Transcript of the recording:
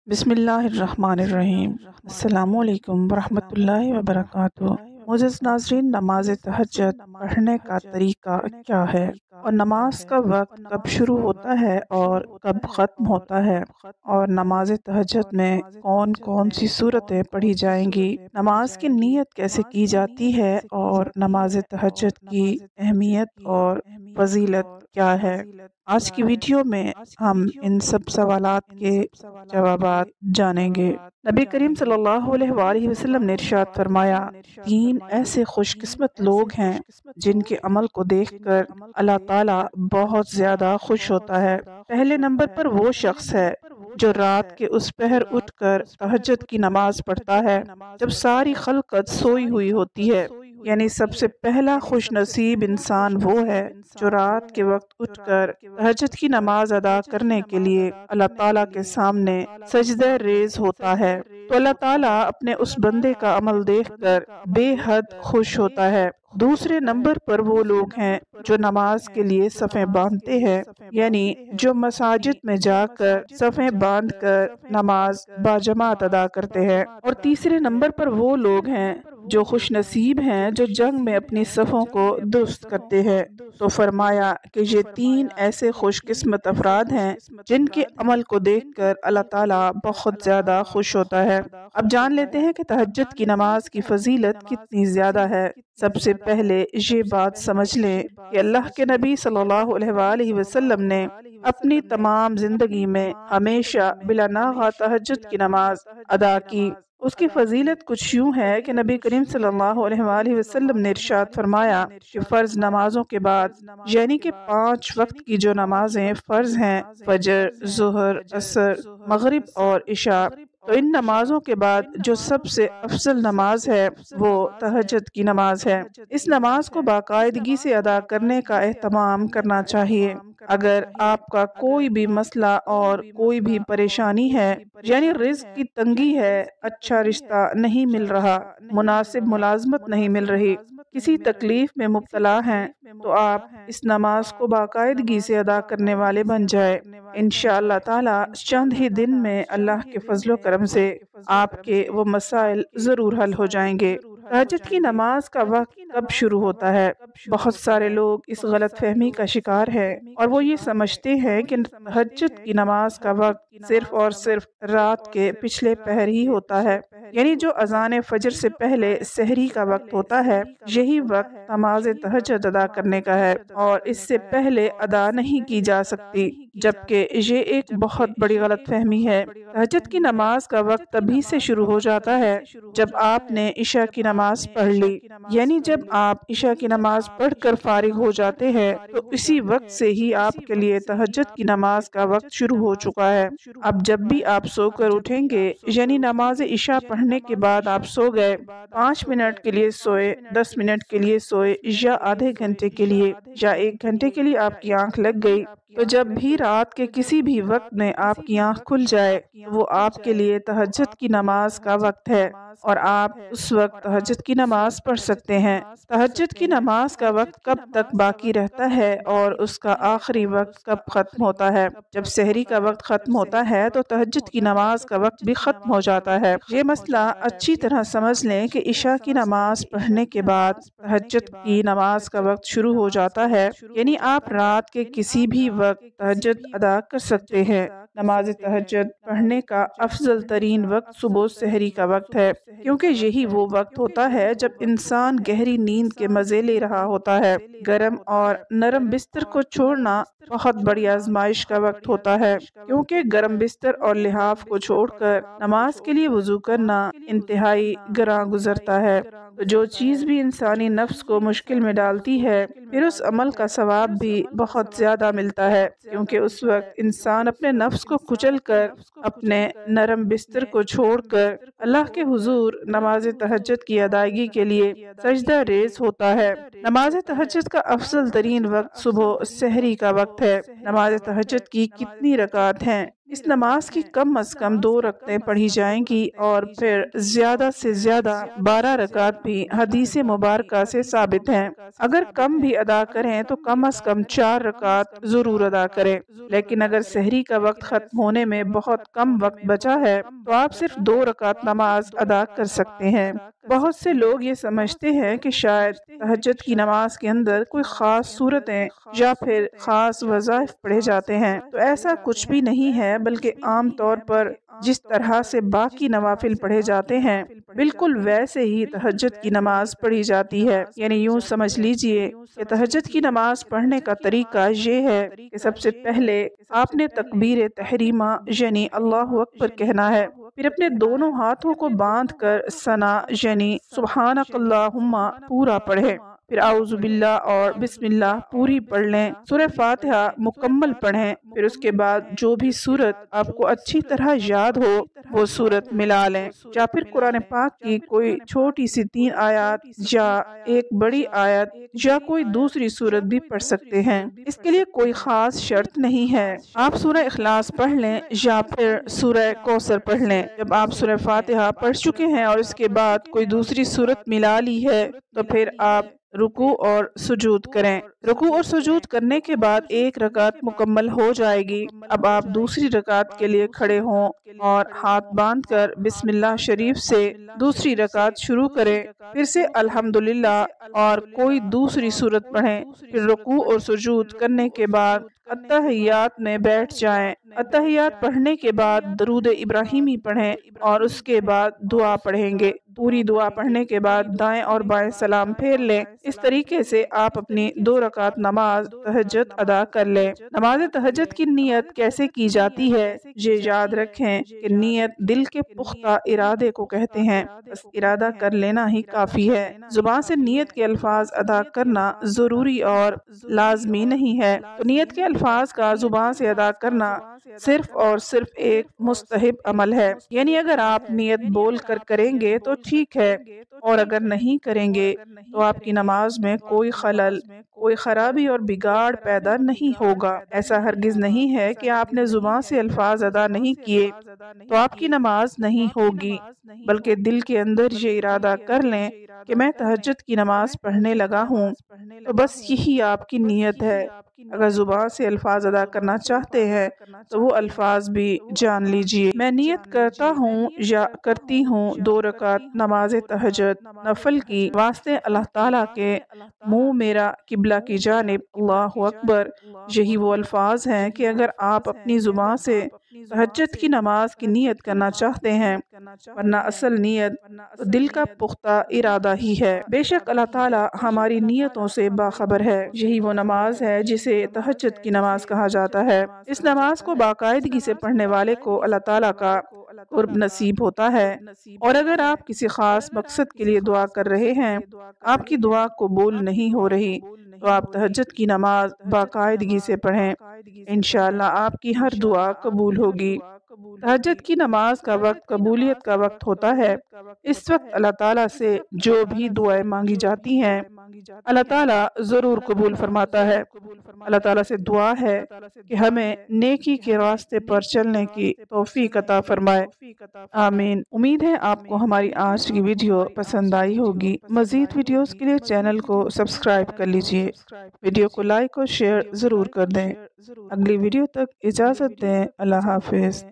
بسم اللہ الرحمن الرحیم۔ السلام علیکم ورحمۃ اللہ وبرکاتہ۔ معزز ناظرین، نماز تہجد پڑھنے کا طریقہ کیا ہے اور نماز کا وقت کب شروع ہوتا ہے اور کب ختم ہوتا ہے، اور نماز تہجد میں کون کون سی صورتیں پڑھی جائیں گی، نماز کی نیت کیسے کی جاتی ہے اور نماز تہجد کی اہمیت اور فضیلت کیا ہے، آج کی ویڈیو میں ہم ان سب سوالات کے جوابات جانیں گے۔ نبی کریم صلی اللہ علیہ وآلہ وسلم نے ارشاد فرمایا، تین ایسے خوش قسمت لوگ ہیں جن کے عمل کو دیکھ کر اللہ تعالیٰ بہت زیادہ خوش ہوتا ہے۔ پہلے نمبر پر وہ شخص ہے جو رات کے اس پہر اٹھ کر تہجد کی نماز پڑھتا ہے جب ساری خلقت سوئی ہوئی ہوتی ہے، یعنی سب سے پہلا خوش نصیب انسان وہ ہے جو رات کے وقت اٹھ کر تہجد کی نماز ادا کرنے کے لیے اللہ تعالیٰ کے سامنے سجدہ ریز ہوتا ہے، تو اللہ تعالیٰ اپنے اس بندے کا عمل دیکھ کر بے حد خوش ہوتا ہے۔ دوسرے نمبر پر وہ لوگ ہیں جو نماز کے لیے صفیں باندھتے ہیں، یعنی جو مساجد میں جا کر صفیں باندھ کر نماز باجماعت ادا کرتے ہیں، اور تیسرے نمبر پر وہ لوگ ہیں جو خوش نصیب ہیں جو جنگ میں اپنی صفوں کو درست کرتے ہیں۔ تو فرمایا کہ یہ تین ایسے خوش قسمت افراد ہیں جن کے عمل کو دیکھ کر اللہ تعالیٰ بہت زیادہ خوش ہوتا ہے۔ اب جان لیتے ہیں کہ تہجد کی نماز کی فضیلت کتنی زیادہ ہے۔ سب سے پہلے یہ بات سمجھ لیں کہ اللہ کے نبی صلی اللہ علیہ وآلہ وسلم نے اپنی تمام زندگی میں ہمیشہ بلا ناغہ تہجد کی نماز ادا کی۔ اس کی فضیلت کچھ یوں ہے کہ نبی کریم صلی اللہ علیہ وآلہ وسلم نے ارشاد فرمایا کہ فرض نمازوں کے بعد، یعنی کہ 5 وقت کی جو نمازیں فرض ہیں، فجر، ظہر، عصر، مغرب اور عشاء، تو ان نمازوں کے بعد جو سب سے افضل نماز ہے وہ تہجد کی نماز ہے۔ اس نماز کو باقاعدگی سے ادا کرنے کا اہتمام کرنا چاہیے۔ اگر آپ کا کوئی بھی مسئلہ اور کوئی بھی پریشانی ہے، یعنی رزق کی تنگی ہے، اچھا رشتہ نہیں مل رہا، مناسب ملازمت نہیں مل رہی، کسی تکلیف میں مبتلا ہیں، تو آپ اس نماز کو باقاعدگی سے ادا کرنے والے بن جائے۔ انشاءاللہ تعالی چند ہی دن میں اللہ کے فضل و کرم سے آپ کے وہ مسائل ضرور حل ہو جائیں گے۔ تہجد کی نماز کا وقت کب شروع ہوتا ہے؟ بہت سارے لوگ اس غلط فہمی کا شکار ہیں اور وہ یہ سمجھتے ہیں کہ تہجد کی نماز کا وقت صرف اور صرف رات کے پچھلے پہر ہی ہوتا ہے، یعنی جو اذان فجر سے پہلے سحری کا وقت ہوتا ہے، یہی وقت نماز تہجد ادا کرنے کا ہے اور اس سے پہلے ادا نہیں کی جا سکتی، جبکہ یہ ایک بہت بڑی غلط فہمی ہے۔ تہجد کی نماز کا وقت تبھی سے شروع ہو جاتا ہے جب آپ نے عشاء کی نماز پڑھ لی، یعنی جب آپ عشاء کی نماز پڑھ کر فارغ ہو جاتے ہیں تو اسی وقت سے ہی آپ کے لیے تہجد کی نماز کا وقت شروع ہو چکا ہے۔ اب جب بھی آپ سو کر اٹھیں گے، یعنی نماز عشاء پڑھنے کے بعد آپ سو گئے، 5 منٹ کے لیے سوئے، 10 منٹ کے لیے سوئے، یا آدھے گھنٹے کے لیے یا 1 گھنٹے کے لیے آپ کی آنکھ لگ گئی، تو جب بھی رات کے کسی بھی وقت میں آپ کی آنکھ کھل جائے، وہ آپ کے لیے تہجد کی نماز کا وقت ہے اور آپ اس وقت تہجد کی نماز پڑھ سکتے ہیں۔ تہجد کی نماز کا وقت کب تک باقی رہتا ہے اور اس کا آخری وقت کب ختم ہوتا ہے؟ جب سحری کا وقت ختم ہوتا ہے تو تہجد کی نماز کا وقت بھی ختم ہو جاتا ہے۔ یہ مسئلہ اچھی طرح سمجھ لیں کہ عشاء کی نماز پڑھنے کے بعد تہجد کی نماز کا وقت شروع ہو جاتا ہے، یعنی آپ رات کے کسی بھی وقت تہجد ادا کر سکتے ہیں۔ نماز تہجد پڑھنے کا افضل ترین وقت صبح سحری کا وقت ہے، کیونکہ یہی وہ وقت ہوتا ہے جب انسان گہری نیند کے مزے لے رہا ہوتا ہے۔ گرم اور نرم بستر کو چھوڑنا بہت بڑی آزمائش کا وقت ہوتا ہے، کیونکہ گرم بستر اور لحاف کو چھوڑ کر نماز کے لیے وضو کرنا انتہائی گراں گزرتا ہے۔ تو جو چیز بھی انسانی نفس کو مشکل میں ڈالتی ہے، پھر اس عمل کا ثواب بھی بہت زیادہ ملتا ہے، کیونکہ اس وقت انسان اپنے نفس کو کچل کر، اپنے نرم بستر کو چھوڑ کر اللہ کے حضور نماز تہجد کی ادائیگی کے لیے سجدہ ریز ہوتا ہے۔ نماز تہجد کا افضل ترین وقت صبح سحری کا وقت ہے۔ نماز تہجد کی کتنی رکعت ہیں؟ اس نماز کی کم از کم 2 رکعتیں پڑھی جائیں گی اور پھر زیادہ سے زیادہ 12 رکعت بھی حدیث مبارکہ سے ثابت ہیں۔ اگر کم بھی ادا کریں تو کم از کم 4 رکعت ضرور ادا کریں، لیکن اگر سحری کا وقت ختم ہونے میں بہت کم وقت بچا ہے تو آپ صرف 2 رکعت نماز ادا کر سکتے ہیں۔ بہت سے لوگ یہ سمجھتے ہیں کہ شاید تہجد کی نماز کے اندر کوئی خاص صورتیں یا پھر خاص وظائف پڑھے جاتے ہیں، تو ایسا کچھ بھی نہیں ہے، بلکہ عام طور پر جس طرح سے باقی نوافل پڑھے جاتے ہیں بالکل ویسے ہی تہجد کی نماز پڑھی جاتی ہے۔ یعنی یوں سمجھ لیجئے کہ تہجد کی نماز پڑھنے کا طریقہ یہ ہے کہ سب سے پہلے آپ نے تکبیر تحریمہ یعنی اللہ اکبر کہنا ہے، پھر اپنے دونوں ہاتھوں کو باندھ کر ثنا یعنی سبحانک اللہم پورا پڑھیں، پھر اعوذ باللہ اور بسم اللہ پوری پڑھ لیں، سورہ فاتحہ مکمل پڑھیں، پھر اس کے بعد جو بھی سورت آپ کو اچھی طرح یاد ہو وہ سورت ملا لیں، یا پھر قرآن پاک کی کوئی چھوٹی سی 3 آیات یا ایک بڑی آیت یا کوئی دوسری سورت بھی پڑھ سکتے ہیں۔ اس کے لیے کوئی خاص شرط نہیں ہے، آپ سورہ اخلاص پڑھ لیں یا پھر سورہ کوثر پڑھ لیں۔ جب آپ سورہ فاتحہ پڑھ چکے ہیں اور اس کے بعد کوئی دوسری سورت ملا لی ہے تو پھر آپ رکوع اور سجود کریں۔ رکوع اور سجود کرنے کے بعد 1 رکعت مکمل ہو جائے گی۔ اب آپ دوسری رکعت کے لیے کھڑے ہوں اور ہاتھ باندھ کر بسم اللہ شریف سے دوسری رکعت شروع کریں، پھر سے الحمدللہ اور کوئی دوسری سورت پڑھیں، پھر رکوع اور سجود کرنے کے بعد اتحیات میں بیٹھ جائیں۔ اتحیات پڑھنے کے بعد درود ابراہیمی پڑھیں اور اس کے بعد دعا پڑھیں گے۔ پوری دعا پڑھنے کے بعد دائیں اور بائیں سلام پھیر لیں۔ اس طریقے سے آپ اپنی 2 رکعت نماز تہجد ادا کر لیں۔ نماز تہجد کی نیت کیسے کی جاتی ہے؟ یہ یاد رکھیں کہ نیت دل کے پختہ ارادے کو کہتے ہیں، بس ارادہ کر لینا ہی کافی ہے۔ زبان سے نیت کے الفاظ ادا کرنا ضروری اور لازمی نہیں ہے، تو نیت کے الفاظ کا زبان سے ادا کرنا صرف اور صرف ایک مستحب عمل ہے۔ یعنی اگر آپ نیت بول کر کریں گے تو ٹھیک ہے، اور اگر نہیں کریں گے تو آپ کی نماز میں کوئی خلل، کوئی خرابی اور بگاڑ پیدا نہیں ہوگا۔ ایسا ہرگز نہیں ہے کہ آپ نے زبان سے الفاظ ادا نہیں کیے تو آپ کی نماز نہیں ہوگی، بلکہ دل کے اندر یہ ارادہ کر لیں کہ میں تہجد کی نماز پڑھنے لگا ہوں، تو بس یہی آپ کی نیت ہے۔ اگر زبان سے الفاظ ادا کرنا چاہتے ہیں تو وہ الفاظ بھی جان لیجئے۔ میں نیت کرتا ہوں یا کرتی ہوں 2 رکعت نماز تہجد نفل کی واسطے اللہ تعالیٰ کے منہ میرا قبلہ کی جانب، اللہ اکبر۔ یہی وہ الفاظ ہیں کہ اگر آپ اپنی زبان سے تہجد کی نماز کی نیت کرنا چاہتے ہیں، ورنہ اصل نیت دل کا پختہ ارادہ ہی ہے۔ بے شک اللہ تعالیٰ ہماری نیتوں سے باخبر ہے۔ یہی وہ نماز ہے جسے تہجد کی نماز کہا جاتا ہے۔ اس نماز کو باقاعدگی سے پڑھنے والے کو اللہ تعالیٰ کا قرب نصیب ہوتا ہے، اور اگر آپ کسی خاص مقصد کے لیے دعا کر رہے ہیں، آپ کی دعا قبول نہیں ہو رہی، تو آپ تہجد کی نماز باقاعدگی سے پڑھیں، انشاءاللہ آپ کی ہر دعا قبول ہوگی۔ تہجد کی نماز کا وقت قبولیت کا وقت ہوتا ہے۔ اس وقت اللہ تعالیٰ سے جو بھی دعائیں مانگی جاتی ہیں اللہ تعالیٰ ضرور قبول فرماتا ہے۔ اللہ تعالیٰ سے دعا ہے کہ ہمیں نیکی کے راستے پر چلنے کی توفیق عطا فرمائے، آمین۔ امید ہے آپ کو ہماری آج کی ویڈیو پسند آئی ہوگی۔ مزید ویڈیوز کے لیے چینل کو سبسکرائب کر لیجئے، ویڈیو کو لائک اور شیئر ضرور کر دیں۔ اگلی ویڈیو تک اجازت دیں، اللہ حافظ۔